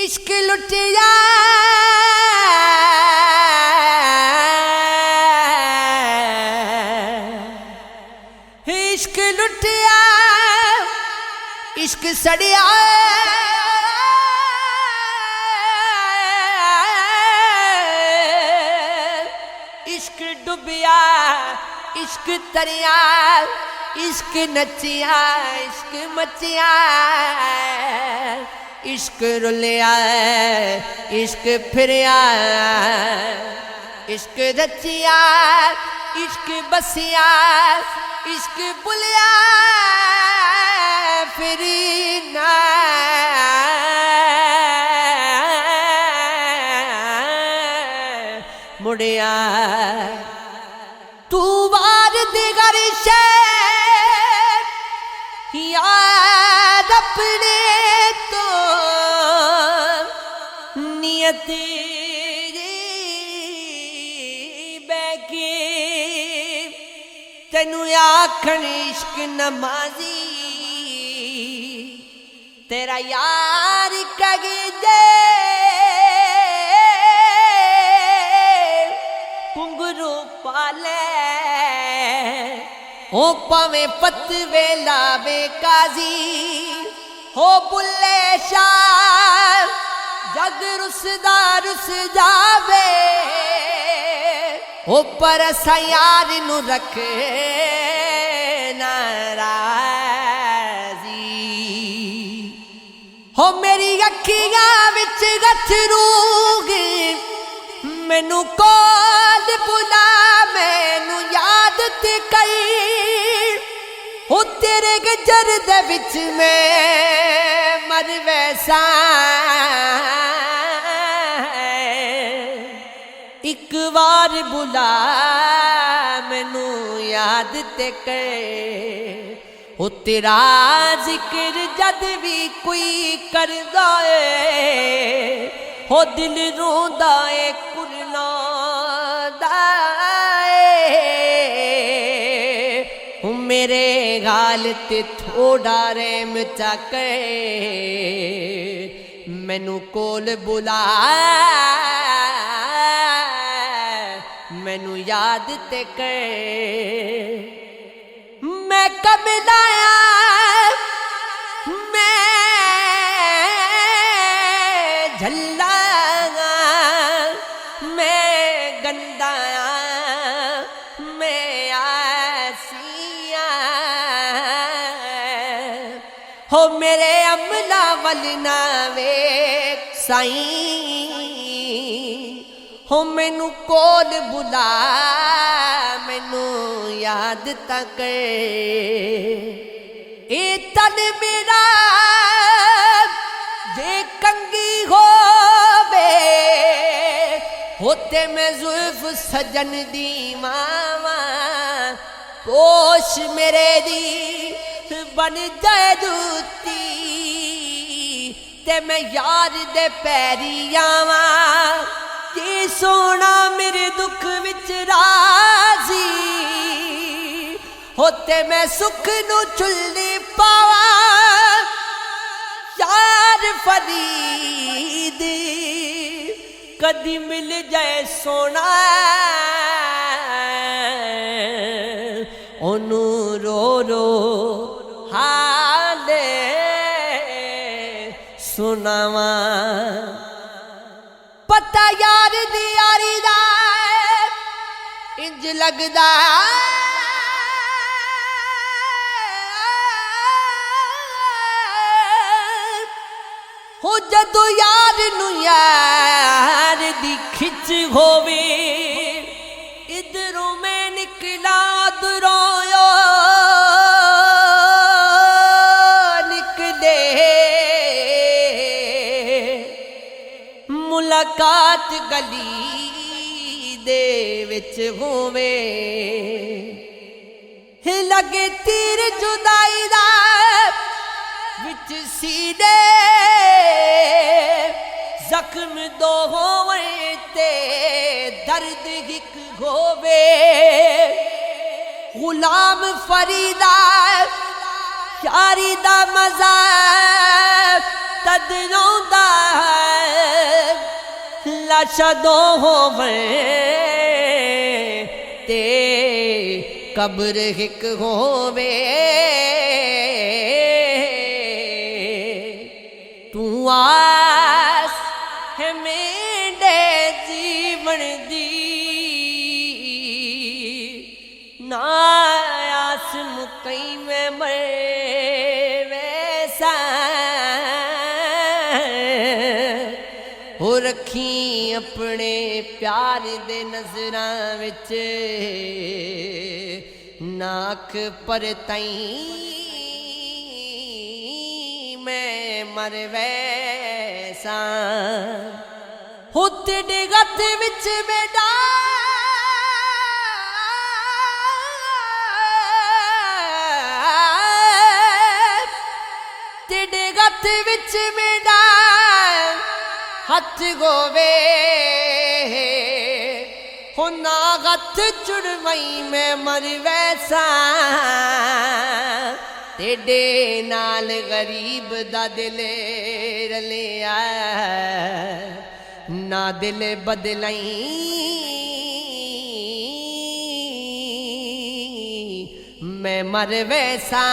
इश्क लुटिया इश्क लुटिया इश्क सड़िया इश्क डुबिया इश्क तरिया इश्क नचिया इश्क मचिया इश्क रुलिया इश्क फिरिया इश्क रचिया इश्क बसिया इश्क बुलिया फिरी ना मुड़िया तू वार दिगर शे याद अपने तो नियत बैके तेनू आखन इश्क नमाजी तेरा यार कगे दे घुंघरू पाले हो पवे पतवे लावे काजी हो बुल्ले शाह जग रुसदा रुस जावे हो पर यार नू रखे नाराजी हो मेरी अखियां विच गथरू मैनू कोल बुला मैनू याद ते कई हो तेरे गजर दे विच मैं मर वैसा एक बार बुला मैनू याद ते कर हो तेरा जिक्र जद भी कोई करदा है हो दिल रोंदा है कुरला मेरे गाल ते थोड़ा रेम चक मैनू कोल बुला मैनू याद ते कर मैं कब लाया मैं झल्ला मैं गंदाया मैं आसिया हो मेरे अमला वल ना वे साईं हो मैनू कोल बुला मैनू याद तक ए तन मेरा जे कंगी होते मैं जुल्फ सजन दी मावा पोश मेरे दी बन जाए जूती ते मैं यार दे पैरी आवा कि सोना मेरे दुख विच राजी होते मैं सुख नू चुल्ली पावा यार फरीद कदी मिल जाए सोना ओनू रो रो हाले सुनावा पता यार दी यारी दा इंज लगदा हो जदों यार नू यार दी खिच होवे इधरों मैं निकला उधरों निकले मुलाकात गली दे विच होवे लगे तीर जुदाई दा विच सीने जख्म दो होवे ते दर्द हिक होवे गुलाम फरीदा यारी दा मजा तद रौंदा है शदो होवे ते कब्र हिक होवे तू आस है मेरे जीवन दी ना आस मुकई में मरे वैसा हो रखी अपने प्यार दे नजरां विच नाक पर तई मैं मर वैसा हो तेरे गत विच बेटा तेरे गत विच मेरा हथ गोवे हो ना गथ चुड़वई में मर वैसा तेरे नाल गरीब दा दिल रलिया ना दिल बदलाई मैं मर वैसा